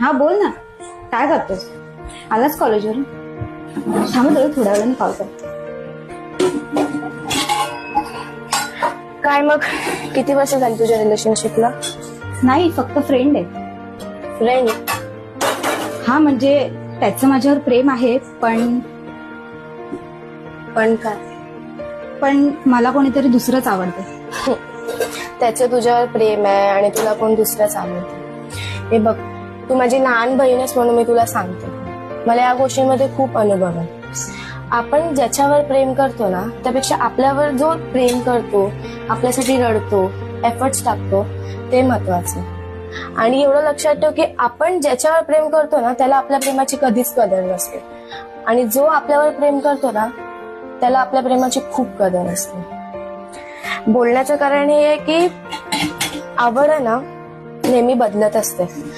हा बोल ना, काय करतोस? आलास कॉलेजवरून? थांब तुला थोड्या वेळाने कॉल कर. काय मग किती वर्ष झाली तुझ्या रिलेशनशिपला? नाही, फक्त फ्रेंड आहे. फ्रेंड? हा म्हणजे त्याचं माझ्यावर प्रेम आहे, पण पण काय? पण मला कोणीतरी दुसरंच आवडतं. त्याचं तुझ्यावर प्रेम आहे आणि तुला कोण दुसरंच आवडतं. हे बघ, तू माझी लहान बहीणच म्हणून मी तुला सांगते, मला या गोष्टींमध्ये खूप अनुभव आहे. आपण ज्याच्यावर प्रेम करतो ना, त्यापेक्षा आपल्यावर जो प्रेम करतो, आपल्यासाठी रडतो, एफर्ट्स टाकतो, ते महत्वाचं. आणि एवढं लक्षात ठेव की आपण ज्याच्यावर प्रेम करतो ना, त्याला आपल्या प्रेमाची कधीच कदर नसते. आणि जो आपल्यावर प्रेम करतो ना, त्याला आपल्या प्रेमाची खूप कदर असते. बोलण्याचं कारण हे आहे की आवड आहे ना, नेहमी बदलत असते.